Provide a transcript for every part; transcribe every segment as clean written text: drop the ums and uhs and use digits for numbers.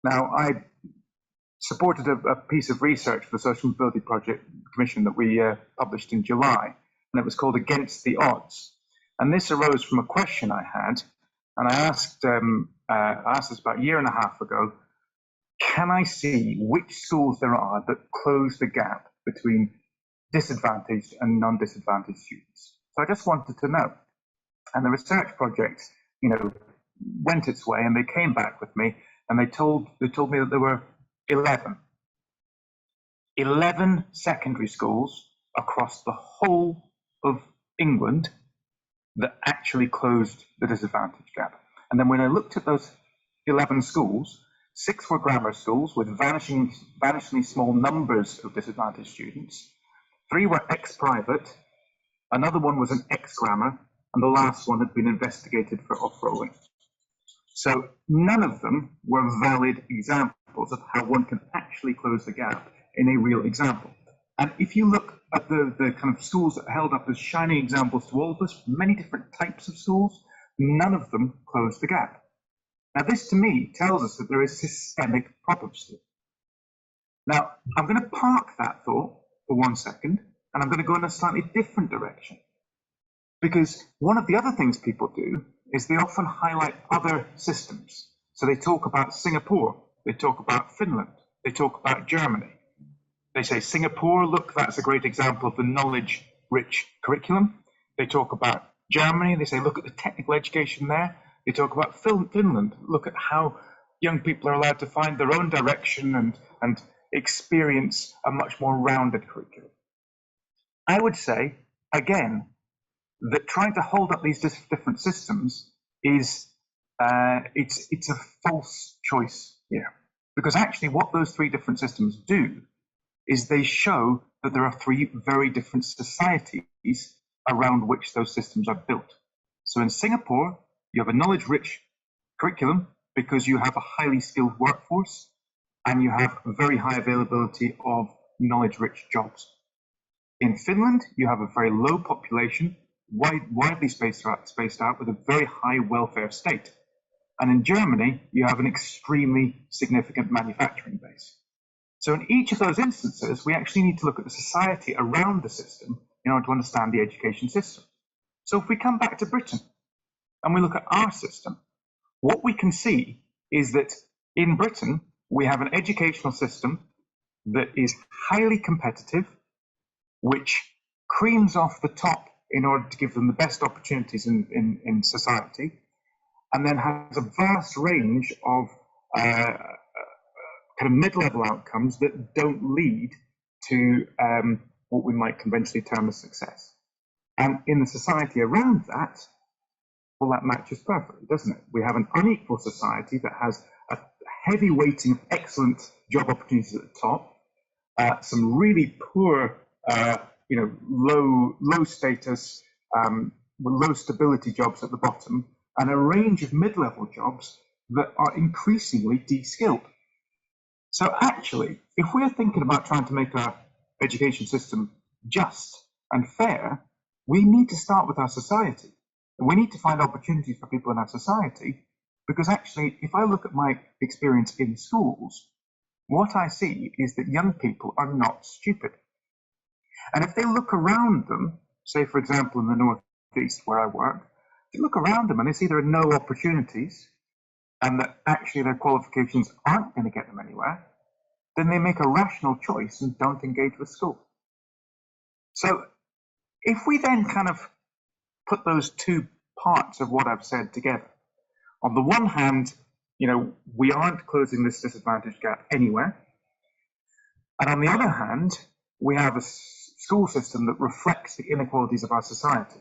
Now, I supported a piece of research for the Social Mobility Project Commission that we published in July, and it was called Against the Odds. And this arose from a question I had, and I asked this about a year and a half ago, can I see which schools there are that close the gap between disadvantaged and non-disadvantaged students? So I just wanted to know. And the research project, went its way, and they came back with me, and they told me that there were 11 secondary schools across the whole of England that actually closed the disadvantage gap. And then when I looked at those 11 schools, 6 were grammar schools with vanishingly small numbers of disadvantaged students. 3 were ex-private, another one was an ex-grammar, and the last one had been investigated for off-rolling. So none of them were valid examples of how one can actually close the gap in a real example. And if you look at the kind of schools that are held up as shining examples to all of us, many different types of schools, none of them close the gap. Now, this to me tells us that there is systemic problems here. Now, I'm going to park that thought for 1 second, and I'm going to go in a slightly different direction. Because one of the other things people do is they often highlight other systems. So they talk about Singapore, they talk about Finland, they talk about Germany. They say Singapore, look, that's a great example of the knowledge-rich curriculum. They talk about Germany, they say, look at the technical education there. They talk about Finland, look at how young people are allowed to find their own direction and experience a much more rounded curriculum. I would say, again, that trying to hold up these different systems is it's a false choice here, because actually what those 3 different systems do is they show that there are 3 very different societies around which those systems are built. So in Singapore, you have a knowledge-rich curriculum because you have a highly skilled workforce and you have a very high availability of knowledge-rich jobs. In Finland, you have a very low population, widely spaced out with a very high welfare state. And in Germany, you have an extremely significant manufacturing base. So in each of those instances, we actually need to look at the society around the system in order to understand the education system. So if we come back to Britain and we look at our system, what we can see is that in Britain, we have an educational system that is highly competitive, which creams off the top in order to give them the best opportunities in society, and then has a vast range of kind of mid-level outcomes that don't lead to what we might conventionally term as success. And in the society around that, well, that matches perfectly, doesn't it? We have an unequal society that has a heavy weighting of excellent job opportunities at the top, some really poor, low status, low stability jobs at the bottom, and a range of mid-level jobs that are increasingly de-skilled. So actually, if we're thinking about trying to make our education system just and fair, we need to start with our society. And we need to find opportunities for people in our society, because actually, if I look at my experience in schools, what I see is that young people are not stupid. And if they look around them, say, for example, in the Northeast where I work, they look around them and they see there are no opportunities and that actually their qualifications aren't going to get them anywhere, then they make a rational choice and don't engage with school. So if we then kind of put those 2 parts of what I've said together, on the one hand, we aren't closing this disadvantage gap anywhere. And on the other hand, we have a school system that reflects the inequalities of our society.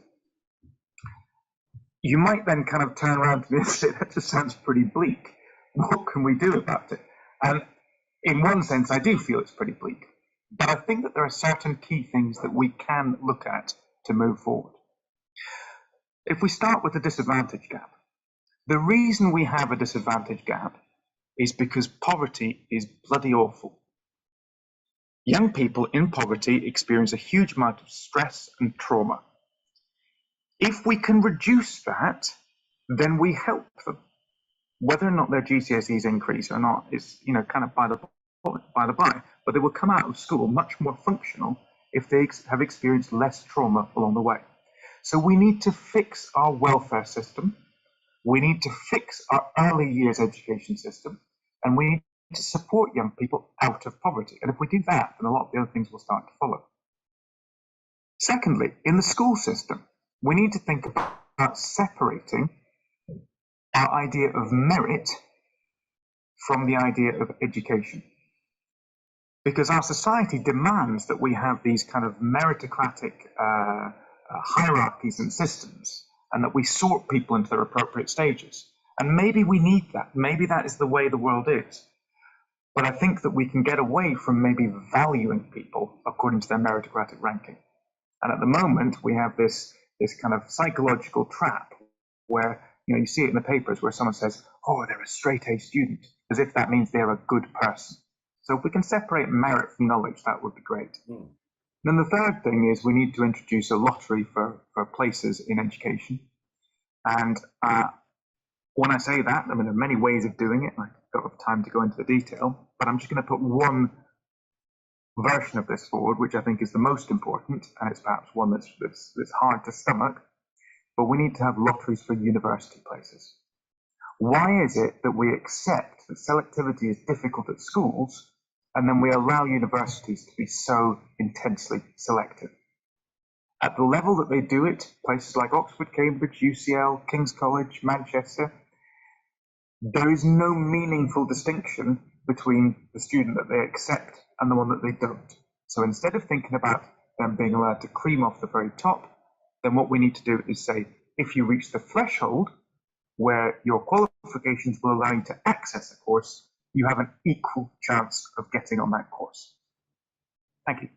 You might then kind of turn around to me and say, that just sounds pretty bleak. What can we do about it? And in one sense, I do feel it's pretty bleak. But I think that there are certain key things that we can look at to move forward. If we start with the disadvantage gap, the reason we have a disadvantage gap is because poverty is bloody awful. Young people in poverty experience a huge amount of stress and trauma. If we can reduce that, then we help them. whether or not their GCSEs increase or not is, kind of by the by, but they will come out of school much more functional if they have experienced less trauma along the way. So we need to fix our welfare system. We need to fix our early years education system, and we need to support young people out of poverty. And if we do that, then a lot of the other things will start to follow. Secondly, in the school system, we need to think about separating our idea of merit from the idea of education. Because our society demands that we have these kind of meritocratic hierarchies and systems, and that we sort people into their appropriate stages. And maybe we need that. Maybe that is the way the world is. But I think that we can get away from maybe valuing people according to their meritocratic ranking. And at the moment, we have this kind of psychological trap where, you see it in the papers where someone says, oh, they're a straight A student, as if that means they're a good person. So if we can separate merit from knowledge, that would be great. Then the third thing is we need to introduce a lottery for places in education. And when I say that, there are many ways of doing it. I don't have time to go into the detail, but I'm just going to put one version of this forward, which I think is the most important, and it's perhaps one that's hard to stomach. But we need to have lotteries for university places. Why is it that we accept that selectivity is difficult at schools, and then we allow universities to be so intensely selective? At the level that they do it, places like Oxford, Cambridge, UCL, King's College, Manchester, there is no meaningful distinction between the student that they accept and the one that they don't. So instead of thinking about them being allowed to cream off the very top, then what we need to do is say, if you reach the threshold where your qualifications will allow you to access a course, you have an equal chance of getting on that course. Thank you.